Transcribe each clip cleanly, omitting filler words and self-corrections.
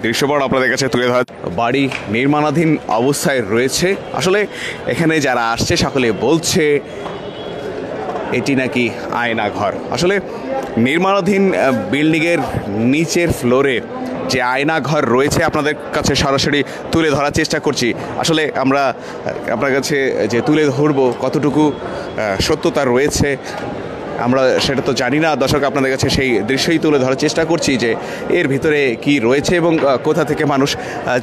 দৃশ্যপট আপনাদের কাছে তুলে ধরা বাড়ি নির্মাণাধীন অবস্থায় রয়েছে। আসলে এখানে যারা আসছে সকলে বলছে এটি নাকি আয়না ঘর। আসলে নির্মাণাধীন বিল্ডিংয়ের নিচের ফ্লোরে যে আয়না ঘর রয়েছে আপনাদের কাছে সরাসরি তুলে ধরার চেষ্টা করছি। আসলে আমরা আপনার কাছে যে তুলে ধরবো কতটুকু সত্যতা রয়েছে আমরা সেটা তো জানি না দর্শক, আপনাদের কাছে সেই দৃশ্যই তুলে ধরার চেষ্টা করছি যে এর ভিতরে কি রয়েছে এবং কোথা থেকে মানুষ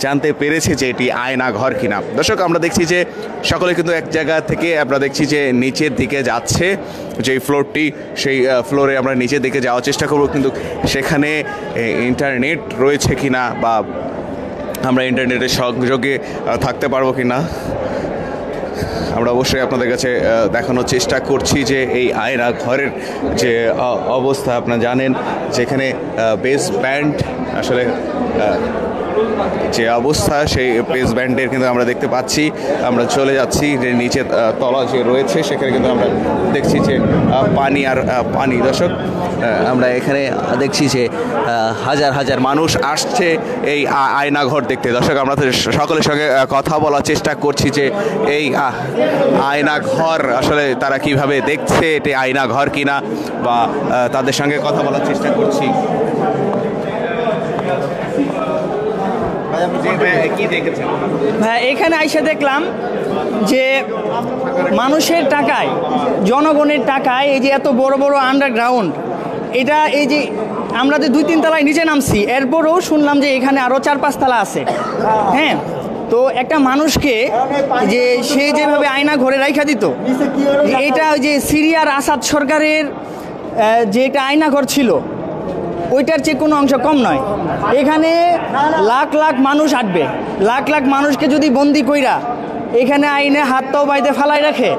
জানতে পেরেছে যে এটি আয়না ঘর কিনা। দর্শক আমরা দেখছি যে সকলে কিন্তু এক জায়গা থেকে আমরা দেখছি যে নিচের দিকে যাচ্ছে, যেই ফ্লোরটি সেই ফ্লোরে আমরা নিচের দিকে যাওয়ার চেষ্টা করব, কিন্তু সেখানে ইন্টারনেট রয়েছে কিনা বা আমরা ইন্টারনেটের সংযোগে থাকতে পারবো কিনা আমরা অবশ্যই আপনাদের কাছে দেখানোর চেষ্টা করছি যে এই আয়না ঘরের যে অবস্থা আপনারা জানেন, যেখানে বেস ব্যান্ড আসলে যে অবস্থা সেই বেস ব্যান্ডের কিন্তু আমরা দেখতে পাচ্ছি। আমরা চলে যাচ্ছি যে নিচে তলা যে রয়েছে সেখানে কিন্তু আমরা দেখছি যে পানি আর পানি। দর্শক আমরা এখানে দেখছি যে হাজার হাজার মানুষ আসছে এই আয়না ঘর দেখতে। দর্শক আমরা সকলের সঙ্গে কথা বলার চেষ্টা করছি যে এই আয়না ঘর আসলে তারা কিভাবে দেখছে, এটি আয়না ঘর কিনা বা তাদের সঙ্গে কথা বলার চেষ্টা করছি। হ্যাঁ, এখানে আইসা দেখলাম যে মানুষের টাকায়, জনগণের টাকায় এই যে এত বড় বড় আন্ডারগ্রাউন্ড, এটা এই যে আমরা যে 2-3 তলায় নিচে নামছি, এরপরেও শুনলাম যে এখানে আরও 4-5 তলা আছে। হ্যাঁ, তো একটা মানুষকে যে সে যেভাবে আয়না ঘরে রাইখা দিত, এটা ওই যে সিরিয়ার আসাদ সরকারের যে একটা আয়না ঘর ছিল ওইটার চেয়ে কোনো অংশ কম নয়। এখানে লাখ লাখ মানুষ আসবে, লাখ লাখ মানুষকে যদি বন্দি কইরা এখানে আইনে হাত পাও বাইতে ফালাই রাখে,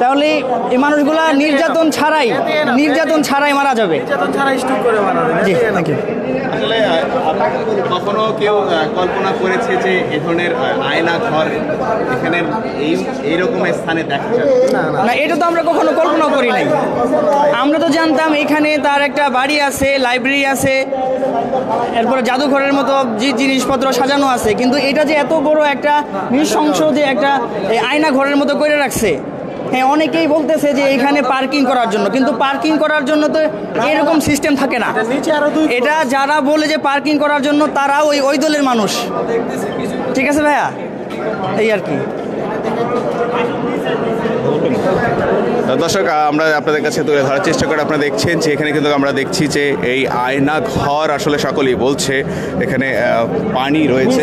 তাহলে এই মানুষগুলা নির্যাতন ছাড়াই মারা যাবে। জি, থ্যাংক ইউ। আসলে কখনো কেউ কল্পনা করেছে যে এ ধরনের আয়না ঘর এখানে এইরকম স্থানে দেখা যায়? না, এটা তো আমরা কখনো কল্পনা করি নাই। আমরা তো জানতাম এখানে তার একটা বাড়ি আছে, লাইব্রেরি আছে, এরপরে জাদুঘরের মতো যে জিনিসপত্র সাজানো আছে, কিন্তু এটা যে এত বড় একটা নৃশংস যে একটা আয়না ঘরের মতো করে রাখছে। হ্যাঁ, অনেকেই বলতেছে যে এখানে পার্কিং করার জন্য, কিন্তু পার্কিং করার জন্য তো এরকম সিস্টেম থাকে না। এটা যারা বলে যে পার্কিং করার জন্য তারাও ওই দলের মানুষ। ঠিক আছে ভাইয়া, এই আর কি। দর্শক আমরা আপনাদের কাছে তুলে ধরার চেষ্টা করে আপনারা দেখছেন যে এখানে কিন্তু আমরা দেখছি যে এই আয়না ঘর আসলে সকলেই বলছে এখানে পানি রয়েছে।